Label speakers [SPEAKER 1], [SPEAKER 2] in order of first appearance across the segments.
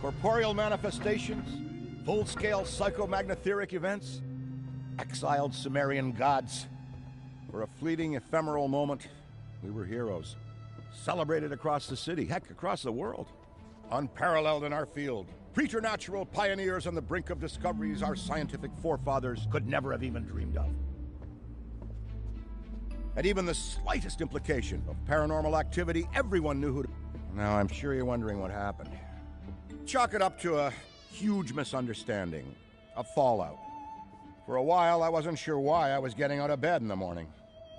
[SPEAKER 1] Corporeal manifestations, full-scale psychomagnetheric events, exiled Sumerian gods. For a fleeting, ephemeral moment, we were heroes. Celebrated across the city, heck, across the world. Unparalleled in our field. Preternatural pioneers on the brink of discoveries our scientific forefathers could never have even dreamed of. At even the slightest implication of paranormal activity, everyone knew who to... Now, I'm sure you're wondering what happened. Chalk it up to a huge misunderstanding, a fallout. For a while, I wasn't sure why I was getting out of bed in the morning.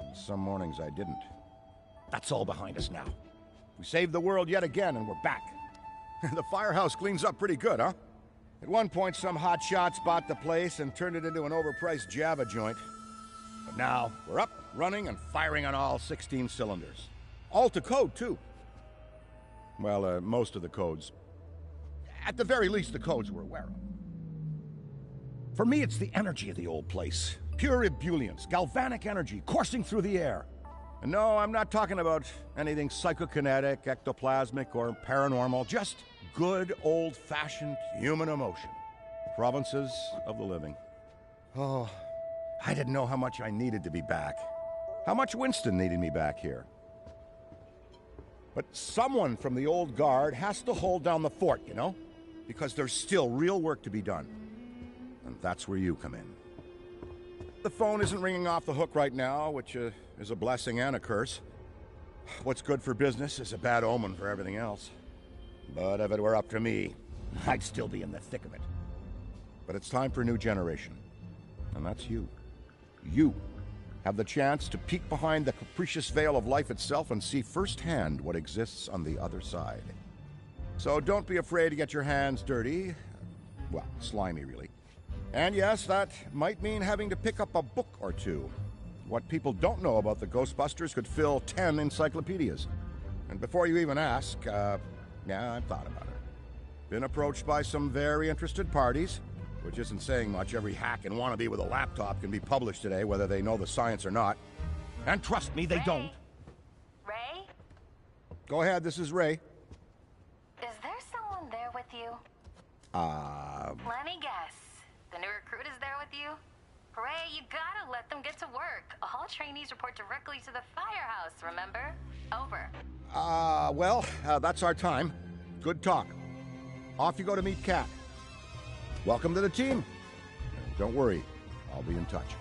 [SPEAKER 1] And some mornings I didn't. That's all behind us now. We saved the world yet again, and we're back. The firehouse cleans up pretty good, huh? At one point, some hotshots bought the place and turned it into an overpriced Java joint. But now, we're up, running, and firing on all 16 cylinders. All to code, too. Well, most of the codes. At the very least, the codes we're aware of. For me, it's the energy of the old place. Pure ebullience, galvanic energy coursing through the air. And no, I'm not talking about anything psychokinetic, ectoplasmic, or paranormal. Just good, old-fashioned human emotion. Provinces of the living. Oh, I didn't know how much I needed to be back. How much Winston needed me back here. But someone from the old guard has to hold down the fort, you know? Because there's still real work to be done. And that's where you come in. The phone isn't ringing off the hook right now, which is a blessing and a curse. What's good for business is a bad omen for everything else. But if it were up to me, I'd still be in the thick of it. But it's time for a new generation. And that's you. You have the chance to peek behind the capricious veil of life itself and see firsthand what exists on the other side. So don't be afraid to get your hands dirty. Well, slimy, really. And yes, that might mean having to pick up a book or two. What people don't know about the Ghostbusters could fill 10 encyclopedias. And before you even ask, yeah, I've thought about it. Been approached by some very interested parties, which isn't saying much. Every hack and wannabe with a laptop can be published today, whether they know the science or not. And trust me, they don't.
[SPEAKER 2] Ray?
[SPEAKER 1] Go ahead, this is Ray.
[SPEAKER 2] Is there someone there with you? Let me guess. The new recruit is there with you? Ray, you gotta let them get to work. All trainees report directly to the firehouse, remember? Over.
[SPEAKER 1] Well, that's our time. Good talk. Off you go to meet Kat. Welcome to the team. Don't worry, I'll be in touch.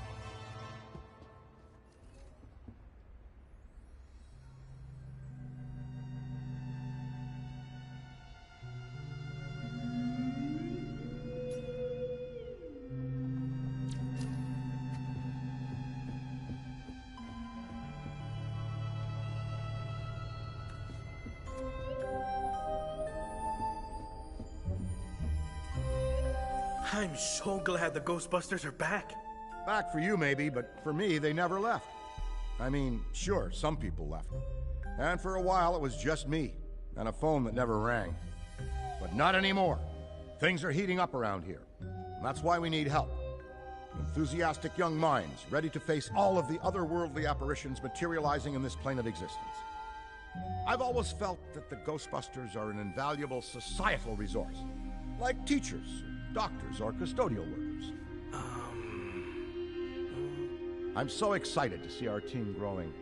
[SPEAKER 3] I'm so glad the Ghostbusters are back.
[SPEAKER 1] Back for you, maybe, but for me, they never left. I mean, sure, some people left. And for a while, it was just me, and a phone that never rang. But not anymore. Things are heating up around here. And that's why we need help. Enthusiastic young minds, ready to face all of the otherworldly apparitions materializing in this plane of existence. I've always felt that the Ghostbusters are an invaluable societal resource, like teachers, doctors, or custodial workers. I'm so excited to see our team growing.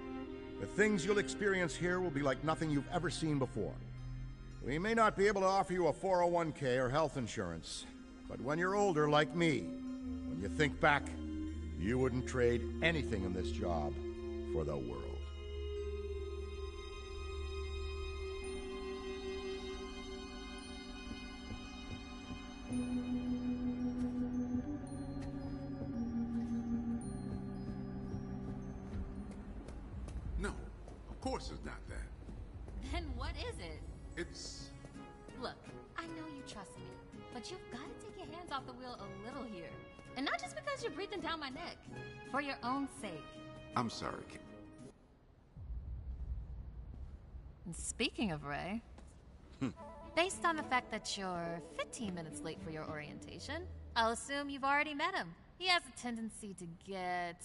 [SPEAKER 1] The things you'll experience here will be like nothing you've ever seen before. We may not be able to offer you a 401k or health insurance, but when you're older like me, when you think back, you wouldn't trade anything in this job for the world.
[SPEAKER 4] No, of course it's not that.
[SPEAKER 5] Then what is it?
[SPEAKER 4] It's...
[SPEAKER 5] Look, I know you trust me, but you've got to take your hands off the wheel a little here. And not just because you're breathing down my neck. For your own sake.
[SPEAKER 4] I'm sorry, Kate.
[SPEAKER 5] And speaking of Ray, based on the fact that you're 15 minutes late for your orientation, I'll assume you've already met him. He has a tendency to get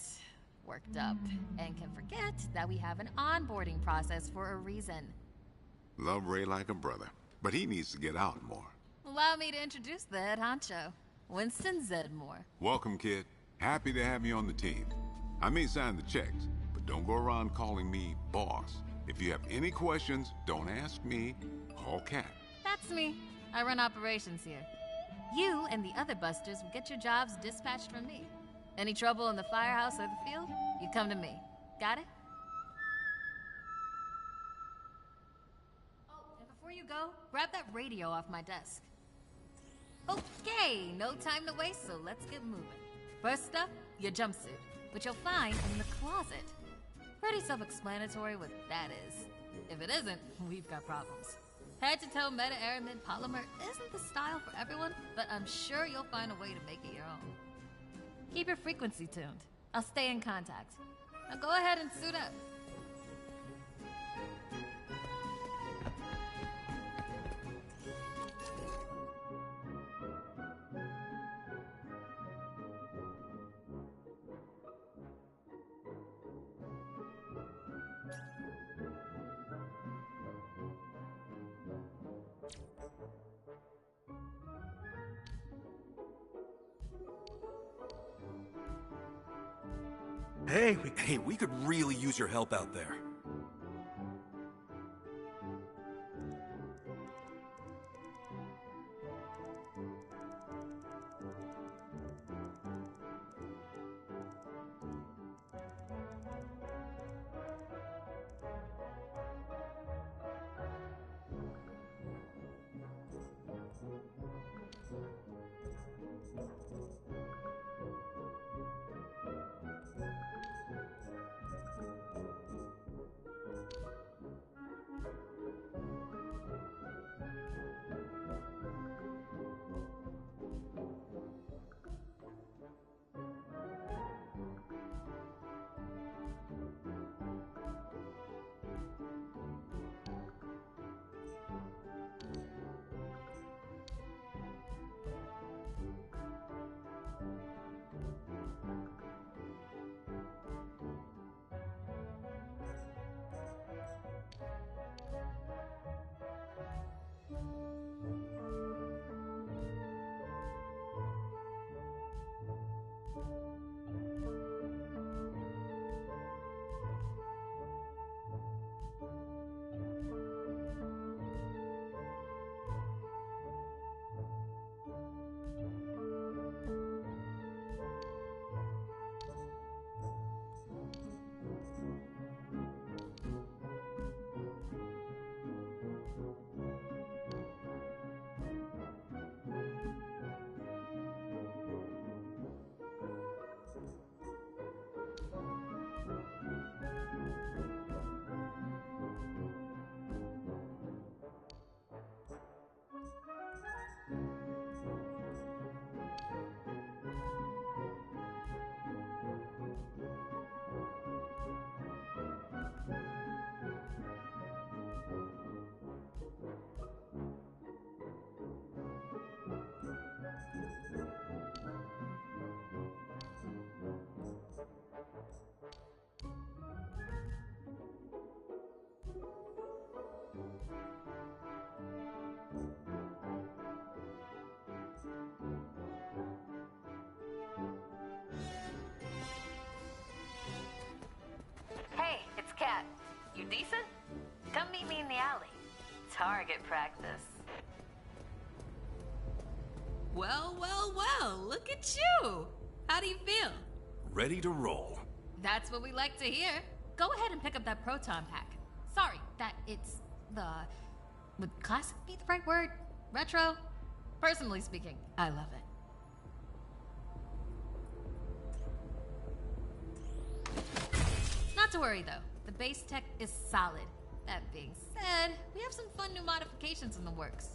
[SPEAKER 5] worked up and can forget that we have an onboarding process for a reason.
[SPEAKER 4] Love Ray like a brother, but he needs to get out more.
[SPEAKER 5] Allow me to introduce the head honcho, Winston Zedmore.
[SPEAKER 4] Welcome, kid. Happy to have you on the team. I may sign the checks, but don't go around calling me boss. If you have any questions, don't ask me. Call Cat.
[SPEAKER 5] That's me. I run operations here. You and the other busters will get your jobs dispatched from me. Any trouble in the firehouse or the field, you come to me. Got it? Oh, and before you go, grab that radio off my desk. Okay, no time to waste, so let's get moving. First up, your jumpsuit, which you'll find in the closet. Pretty self-explanatory what that is. If it isn't, we've got problems. Head-to-toe meta-aramid polymer isn't the style for everyone, but I'm sure you'll find a way to make it your own. Keep your frequency tuned. I'll stay in contact. Now go ahead and suit up.
[SPEAKER 6] Hey, we could really use your help out there.
[SPEAKER 2] Cat, you decent? Come meet me in the alley. Target practice.
[SPEAKER 5] Well, look at you! How do you feel?
[SPEAKER 6] Ready to roll.
[SPEAKER 5] That's what we like to hear. Go ahead and pick up that proton pack. Sorry, that it's the... Would classic be the right word? Retro? Personally speaking, I love it. Not to worry though, the base tech is solid. That being said, we have some fun new modifications in the works.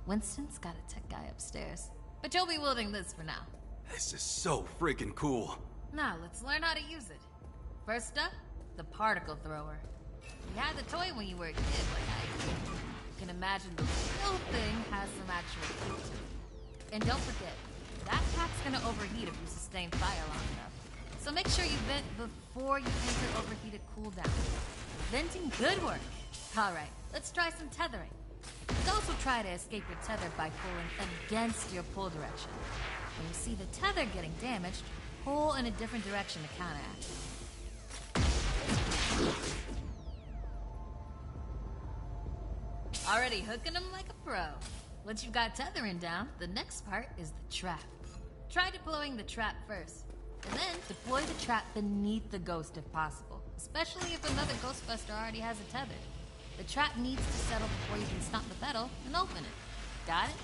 [SPEAKER 5] Winston's got a tech guy upstairs, but you'll be wielding this for now.
[SPEAKER 6] This is so freaking cool.
[SPEAKER 5] Now, let's learn how to use it. First up, the particle thrower. You had the toy when you were a kid, like I did. You can imagine the real thing has some actual heat to it. And don't forget, that pack's gonna overheat if you sustain fire long enough. So make sure you vent before you enter overheated cooldown. Venting good work. Alright, let's try some tethering. The ghost will try to escape your tether by pulling against your pull direction. When you see the tether getting damaged, pull in a different direction to counteract. Already hooking them like a pro. Once you've got tethering down, the next part is the trap. Try deploying the trap first, and then deploy the trap beneath the ghost if possible, especially if another Ghostbuster already has a tether. The trap needs to settle before you can stomp the pedal and open it. Got it?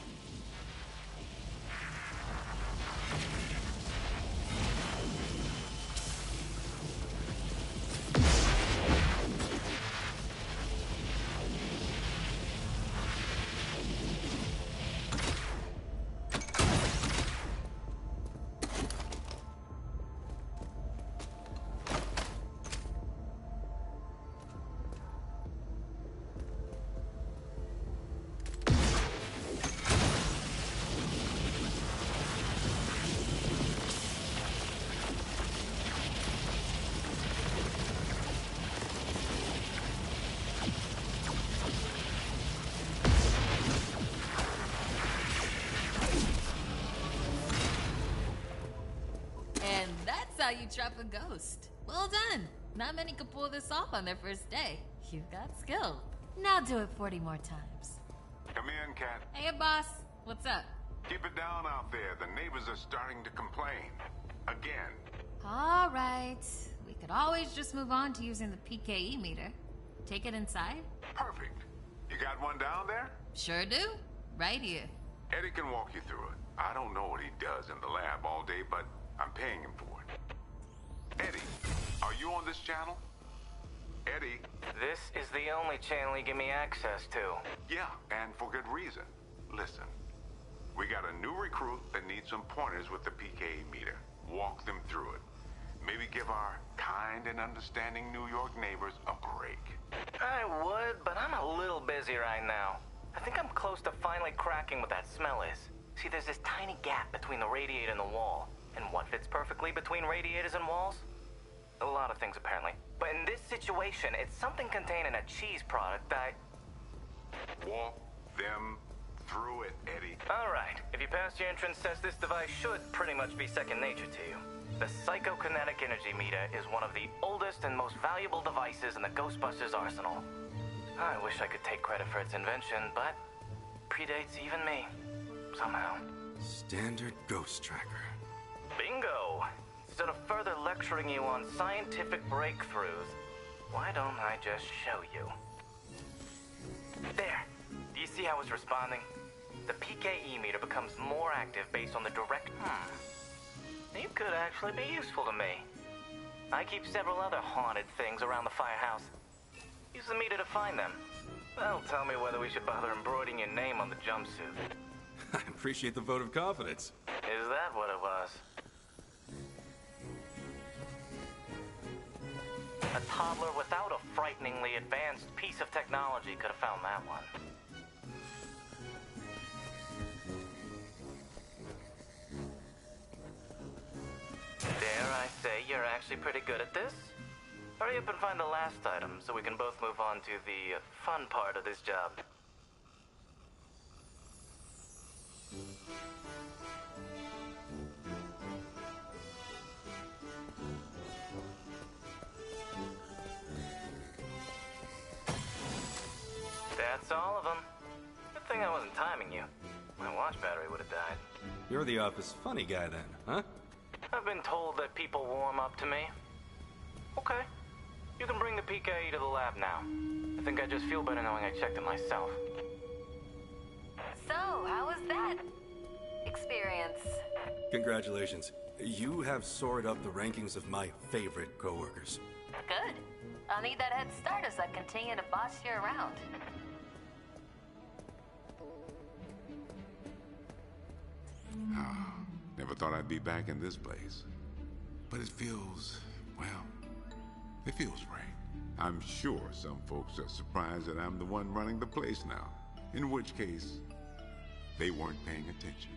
[SPEAKER 5] How you trap a ghost. Well done. Not many could pull this off on their first day. You've got skill. Now do it 40 more times.
[SPEAKER 4] Come in, Cat.
[SPEAKER 5] Hey, boss. What's up?
[SPEAKER 4] Keep it down out there. The neighbors are starting to complain. Again.
[SPEAKER 5] All right. We could always just move on to using the PKE meter. Take it inside?
[SPEAKER 4] Perfect. You got one down there?
[SPEAKER 5] Sure do. Right here.
[SPEAKER 4] Eddie can walk you through it. I don't know what he does in the lab all day, but I'm paying him for it. Eddie, are you on this channel? Eddie?
[SPEAKER 7] This is the only channel you give me access to.
[SPEAKER 4] Yeah, and for good reason. Listen, we got a new recruit that needs some pointers with the PKE meter. Walk them through it. Maybe give our kind and understanding New York neighbors a break.
[SPEAKER 7] I would, but I'm a little busy right now. I think I'm close to finally cracking what that smell is. See, there's this tiny gap between the radiator and the wall. And what fits perfectly between radiators and walls? A lot of things, apparently. But in this situation, it's something contained in a cheese product that...
[SPEAKER 4] Walk them through it, Eddie.
[SPEAKER 7] All right. If you pass your entrance test, this device should pretty much be second nature to you. The psychokinetic energy meter is one of the oldest and most valuable devices in the Ghostbusters arsenal. I wish I could take credit for its invention, but predates even me. Somehow.
[SPEAKER 6] Standard ghost tracker.
[SPEAKER 7] Bingo! Instead of further lecturing you on scientific breakthroughs, why don't I just show you? There! Do you see how it's responding? The PKE meter becomes more active based on the direct... You could actually be useful to me. I keep several other haunted things around the firehouse. Use the meter to find them. That'll tell me whether we should bother embroidering your name on the jumpsuit.
[SPEAKER 6] I appreciate the vote of confidence.
[SPEAKER 7] Is that what it was? A toddler without a frighteningly advanced piece of technology could have found that one. Dare I say you're actually pretty good at this? Hurry up and find the last item so we can both move on to the fun part of this job. That's all of them. Good thing I wasn't timing you. My watch battery would have died.
[SPEAKER 6] You're the office funny guy then, huh?
[SPEAKER 7] I've been told that people warm up to me. Okay. You can bring the PKE to the lab now. I think I just feel better knowing I checked it myself.
[SPEAKER 2] So, how was that experience?
[SPEAKER 6] Congratulations. You have soared up the rankings of my favorite coworkers.
[SPEAKER 2] Good. I'll need that head start as I continue to boss you around.
[SPEAKER 4] Never thought I'd be back in this place. But it feels, well, it feels right. I'm sure some folks are surprised that I'm the one running the place now. In which case, they weren't paying attention.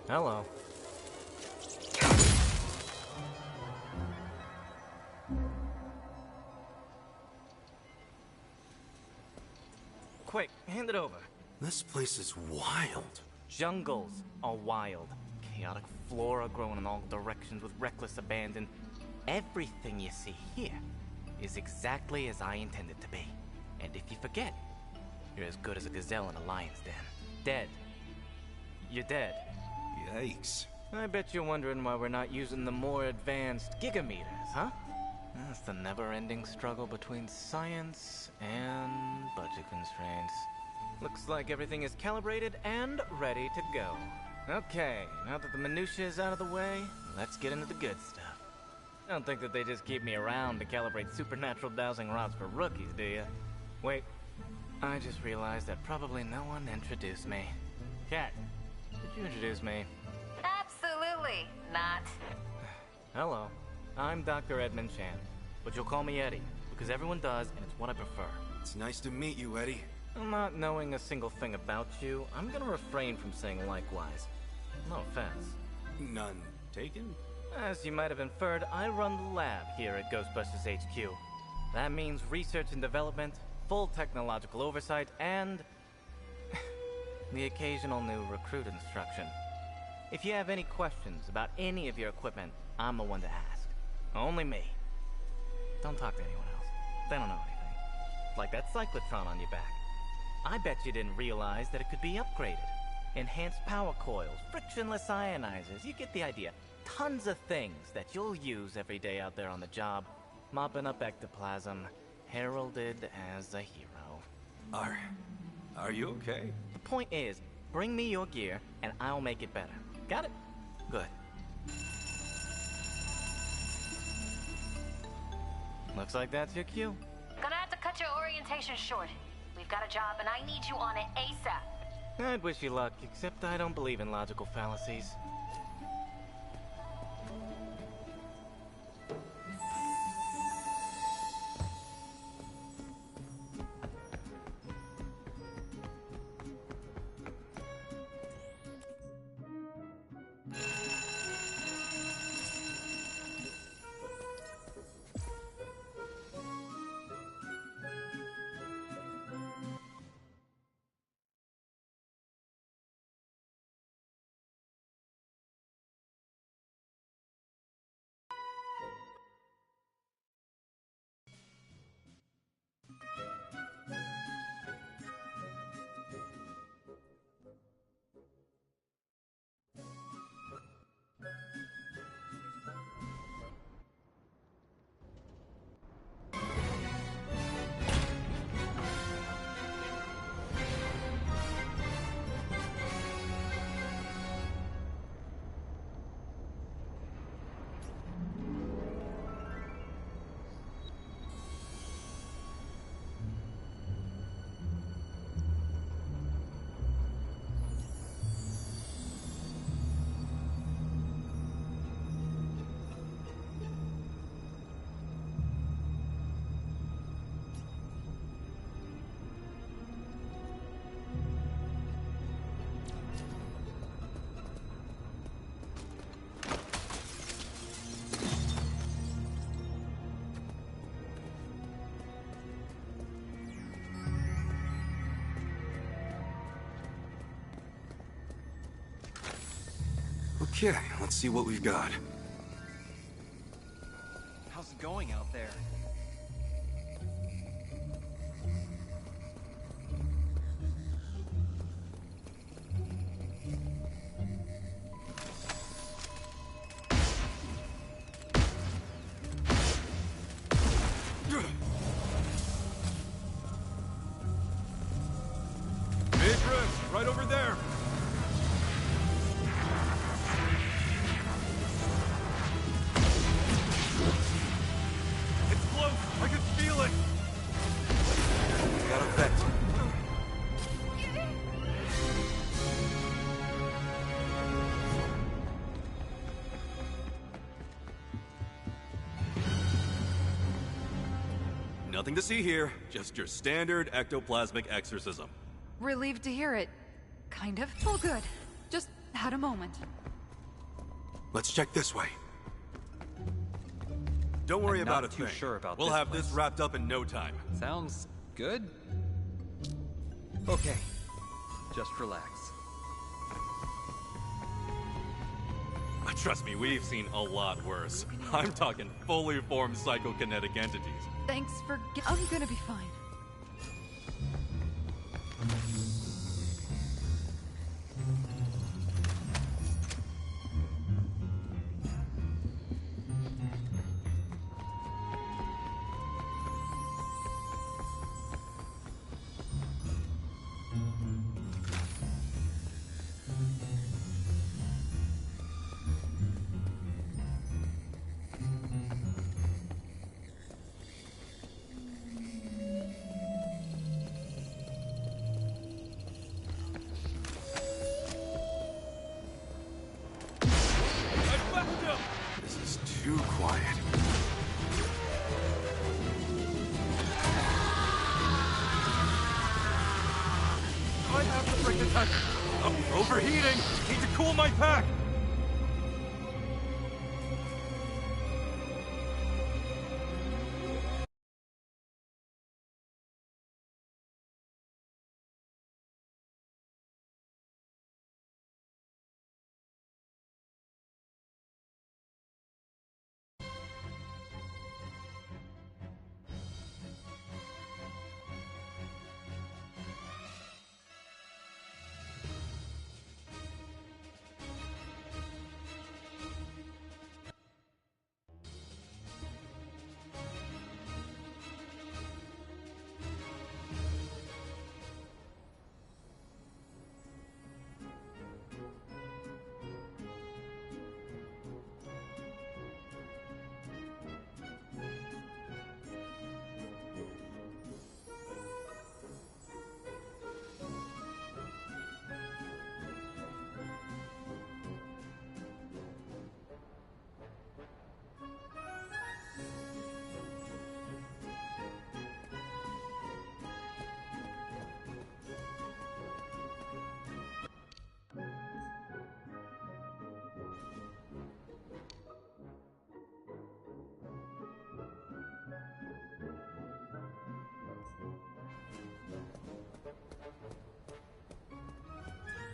[SPEAKER 7] Hello. Quick, hand it over.
[SPEAKER 6] This place is wild.
[SPEAKER 7] Jungles are wild. Chaotic flora growing in all directions with reckless abandon. Everything you see here is exactly as I intended to be. And if you forget, you're as good as a gazelle in a lion's den. Dead. You're dead.
[SPEAKER 6] Yikes.
[SPEAKER 7] I bet you're wondering why we're not using the more advanced gigameters, huh? That's the never-ending struggle between science and budget constraints. Looks like everything is calibrated and ready to go. Okay, now that the minutiae is out of the way, let's get into the good stuff. I don't think that they just keep me around to calibrate supernatural dowsing rods for rookies, do you? Wait, I just realized that probably no one introduced me. Cat, did you introduce me?
[SPEAKER 2] Absolutely not.
[SPEAKER 7] Hello, I'm Dr. Edmund Chan, but you'll call me Eddie, because everyone does, and it's what I prefer.
[SPEAKER 6] It's nice to meet you, Eddie.
[SPEAKER 7] Not knowing a single thing about you, I'm gonna refrain from saying likewise. No offense.
[SPEAKER 6] None taken?
[SPEAKER 7] As you might have inferred, I run the lab here at Ghostbusters HQ. That means research and development, full technological oversight, and the occasional new recruit instruction. If you have any questions about any of your equipment, I'm the one to ask. Only me. Don't talk to anyone else. They don't know anything. Like that cyclotron on your back. I bet you didn't realize that it could be upgraded. Enhanced power coils, frictionless ionizers, you get the idea. Tons of things that you'll use every day out there on the job. Mopping up ectoplasm, heralded as a hero.
[SPEAKER 6] Are you okay?
[SPEAKER 7] The point is, bring me your gear and I'll make it better. Got it? Good. Looks like that's your cue.
[SPEAKER 2] Gonna have to cut your orientation short. We've got a job and I need you on it ASAP.
[SPEAKER 7] I'd wish you luck, except I don't believe in logical fallacies.
[SPEAKER 6] Okay, let's see what we've got.
[SPEAKER 8] How's it going out there?
[SPEAKER 6] Right over there! It's close! I can feel it! Got a vet. Nothing to see here, just your standard ectoplasmic exorcism.
[SPEAKER 9] Relieved to hear it. Kind of. Oh, good. Just had a moment.
[SPEAKER 6] Let's check this way. Don't worry
[SPEAKER 8] I'm
[SPEAKER 6] about
[SPEAKER 8] not
[SPEAKER 6] a
[SPEAKER 8] too
[SPEAKER 6] thing.
[SPEAKER 8] sure about
[SPEAKER 6] We'll
[SPEAKER 8] this
[SPEAKER 6] have this
[SPEAKER 8] place.
[SPEAKER 6] wrapped up in no time.
[SPEAKER 8] Sounds good. Okay. Just relax.
[SPEAKER 10] Trust me, we've seen a lot worse. I'm talking fully formed psychokinetic entities.
[SPEAKER 9] Thanks for I'm gonna be fine.
[SPEAKER 6] This is too quiet.
[SPEAKER 10] I have to break the timer. I'm overheating. Need to cool my pack.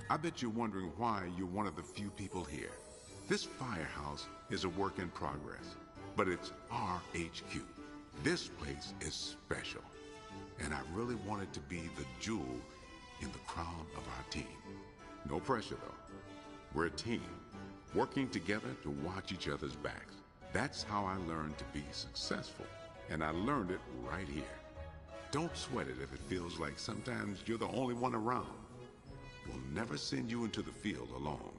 [SPEAKER 4] I bet you're wondering why you're one of the few people here. This firehouse is a work in progress, but it's our HQ. This place is special, and I really want it to be the jewel in the crown of our team. No pressure, though. We're a team, working together to watch each other's backs. That's how I learned to be successful, and I learned it right here. Don't sweat it if it feels like sometimes you're the only one around. We'll never send you into the field alone.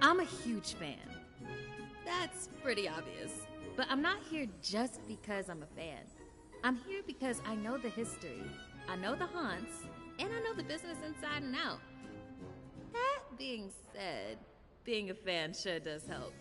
[SPEAKER 5] I'm a huge fan. That's pretty obvious. But I'm not here just because I'm a fan. I'm here because I know the history, I know the haunts, and I know the business inside and out. That being said, being a fan sure does help.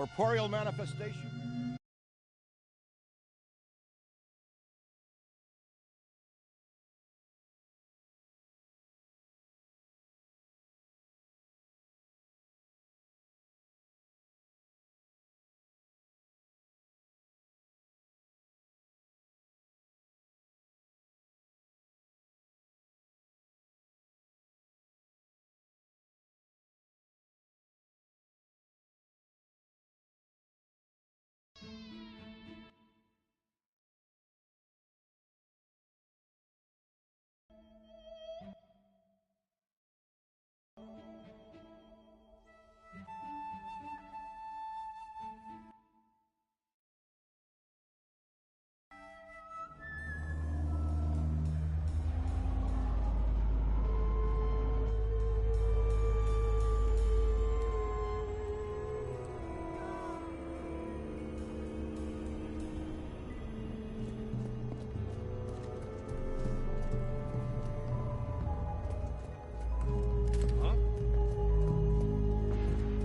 [SPEAKER 1] corporeal manifestation?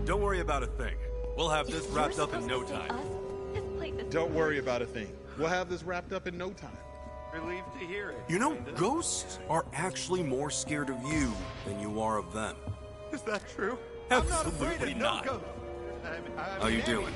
[SPEAKER 6] Don't worry about a thing. We'll have this wrapped up in no time.
[SPEAKER 11] Don't worry about a thing. We'll have this wrapped up in no time.
[SPEAKER 10] Relieved to hear it.
[SPEAKER 6] You know, ghosts are actually more scared of you than you are of them.
[SPEAKER 10] Is that true?
[SPEAKER 6] Absolutely not. How you doing?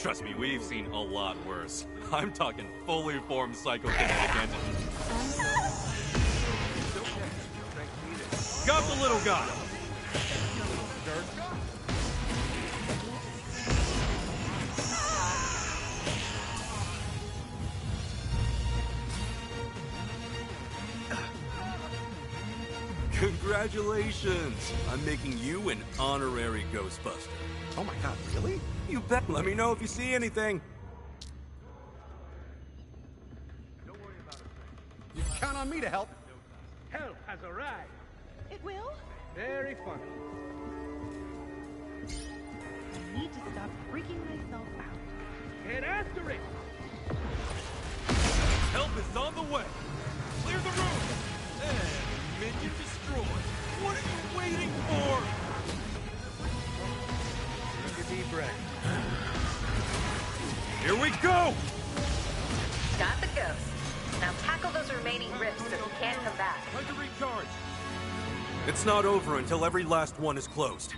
[SPEAKER 6] Trust me, we've seen a lot worse. I'm talking fully formed psychokinetic entities.
[SPEAKER 10] Got the little guy!
[SPEAKER 6] Congratulations! I'm making you an honorary Ghostbuster.
[SPEAKER 10] Oh my god, really?
[SPEAKER 6] You bet. Let me know if you see anything.
[SPEAKER 10] Don't worry about it. You can count on me to help.
[SPEAKER 12] Help has arrived.
[SPEAKER 9] It will?
[SPEAKER 12] Very funny.
[SPEAKER 9] I need to stop freaking myself out.
[SPEAKER 12] Get after it!
[SPEAKER 10] Help is on the way. Clear the room. And minion destroyed. What are you waiting for?
[SPEAKER 12] Take a deep breath.
[SPEAKER 10] Here we go!
[SPEAKER 2] Got the ghost. Now tackle those remaining rifts so he can't come back.
[SPEAKER 10] Time to recharge.
[SPEAKER 6] It's not over until every last one is closed.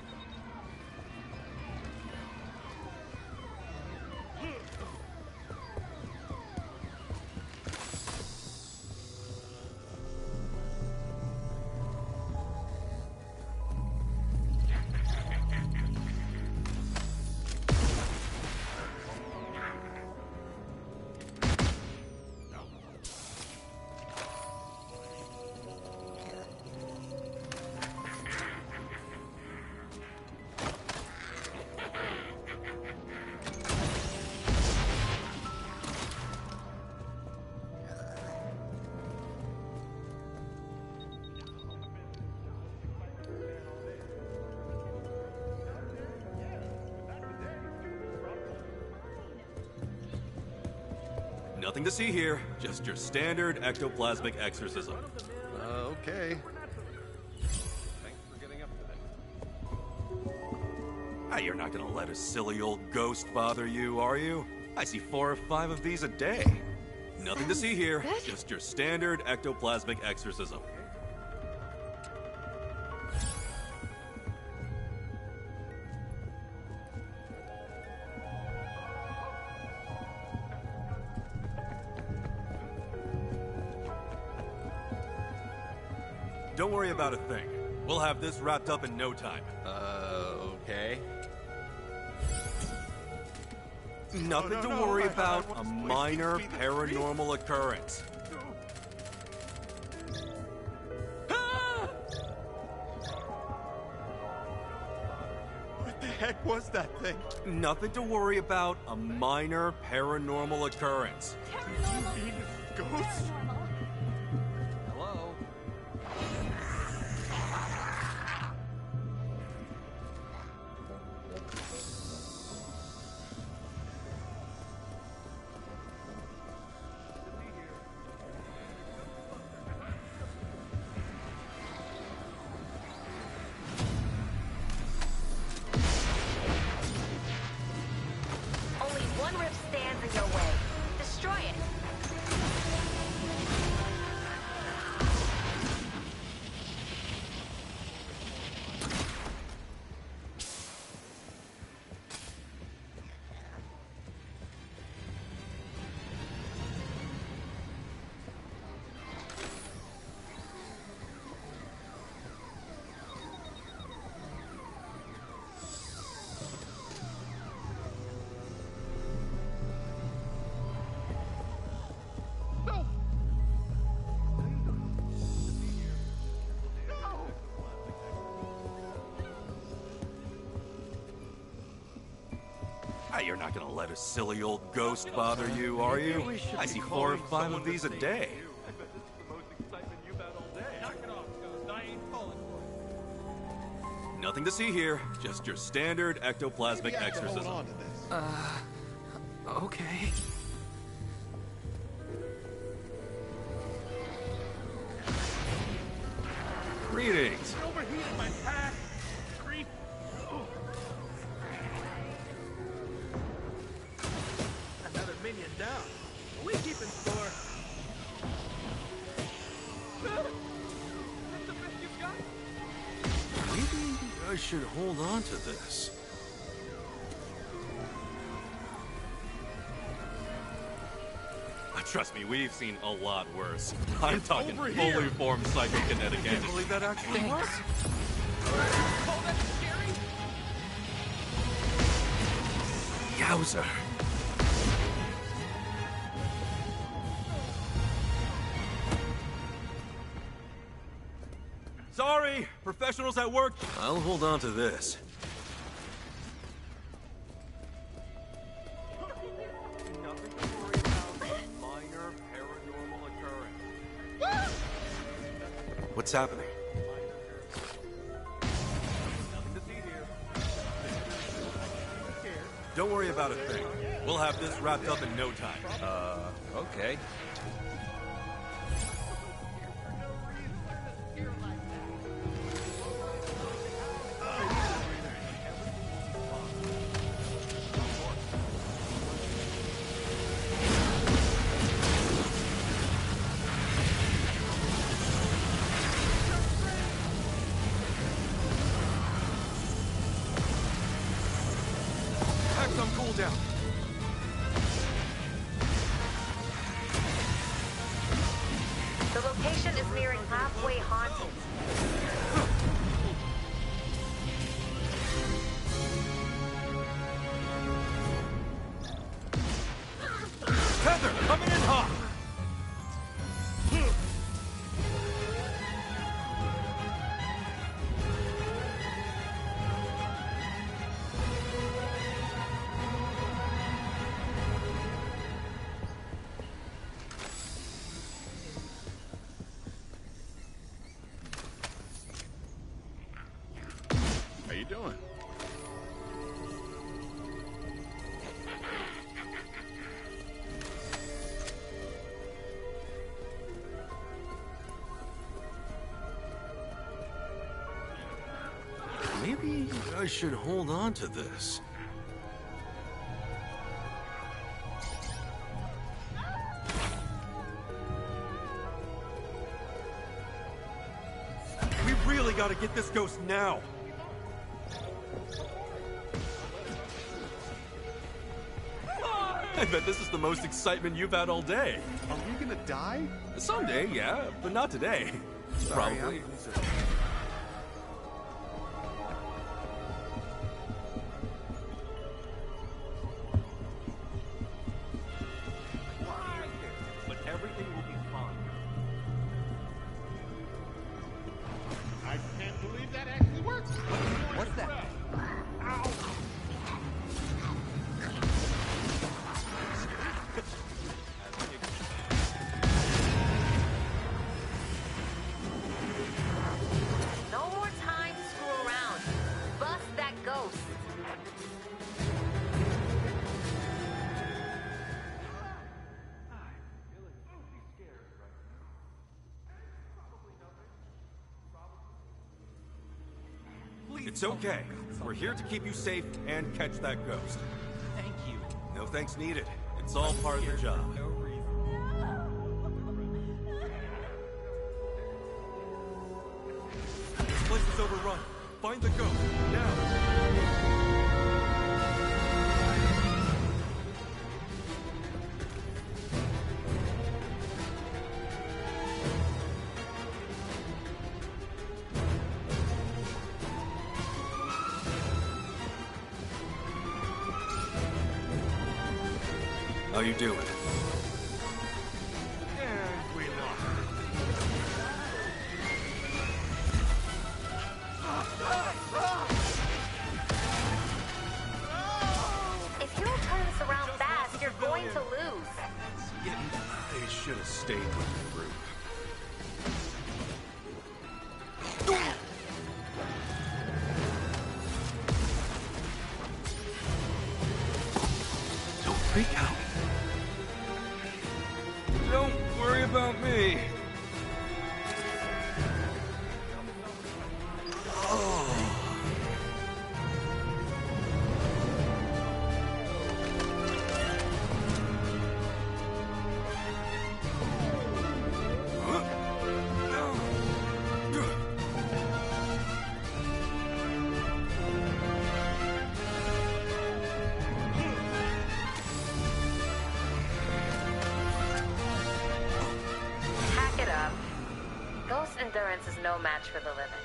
[SPEAKER 6] Nothing to see here, just your standard ectoplasmic exorcism.
[SPEAKER 10] Okay. Thanks for getting up today.
[SPEAKER 6] Ah, you're not gonna let a silly old ghost bother you, are you? I see 4 or 5 of these a day. Nothing to see here, just your standard ectoplasmic exorcism. Don't worry about a thing. We'll have this wrapped up in no time.
[SPEAKER 10] Okay.
[SPEAKER 6] Nothing to worry about. A minor paranormal occurrence.
[SPEAKER 10] What the heck was that thing?
[SPEAKER 6] Nothing to worry about. A minor paranormal occurrence.
[SPEAKER 10] You mean ghosts?
[SPEAKER 8] Hello?
[SPEAKER 2] Only one rift stands in your way. Destroy it.
[SPEAKER 6] You're not gonna let a silly old ghost bother you, are you? I see 4 or 5 of these a day.
[SPEAKER 10] I bet this is the most excitement you've had all day. Knock it off, Ghost. I ain't falling for it.
[SPEAKER 6] Nothing to see here, just your standard ectoplasmic exorcism.
[SPEAKER 11] Hold on to this.
[SPEAKER 8] Okay.
[SPEAKER 6] Greetings.
[SPEAKER 12] Overheated my pack. Creep.
[SPEAKER 3] Another minion down. Are we keeping score?
[SPEAKER 10] That's the best you've got?
[SPEAKER 6] Maybe I should hold on to this. Trust me, we've seen a lot worse. I'm talking
[SPEAKER 10] over
[SPEAKER 6] fully
[SPEAKER 10] here.
[SPEAKER 6] formed psychokinetic
[SPEAKER 10] Can't
[SPEAKER 6] entities.
[SPEAKER 10] believe that actually worked.
[SPEAKER 12] Call that scary?
[SPEAKER 6] Yowzer. Sorry, professionals at work. I'll hold on to this. Nothing to worry about. A minor paranormal occurrence. What's happening? Nothing to see here. Don't worry about a thing. We'll have this wrapped up in no time.
[SPEAKER 8] Okay.
[SPEAKER 6] Pack some cool down.
[SPEAKER 2] The location is nearing halfway haunted.
[SPEAKER 6] Heather, coming in hot.
[SPEAKER 4] How you doing?
[SPEAKER 6] Maybe I should hold on to this. We really gotta get this ghost now. I bet this is the most excitement you've had all day.
[SPEAKER 11] Are we gonna die?
[SPEAKER 6] Someday, yeah, but not today. Probably. But everything will be fine.
[SPEAKER 11] I can't believe that actually works.
[SPEAKER 8] What's that?
[SPEAKER 11] Ow!
[SPEAKER 6] It's okay. We're here to keep you safe and catch that ghost.
[SPEAKER 12] Thank you.
[SPEAKER 6] No thanks needed. It's all part of the job.
[SPEAKER 12] No reason.
[SPEAKER 6] This place is overrun. Find the ghost, now! How you doing?
[SPEAKER 12] And we lost.
[SPEAKER 2] If you don't turn this around fast, you're going to lose.
[SPEAKER 6] I should have stayed with the group. Don't freak out. Don't worry about me.
[SPEAKER 2] Pack it up. Ghost endurance is no match for the living.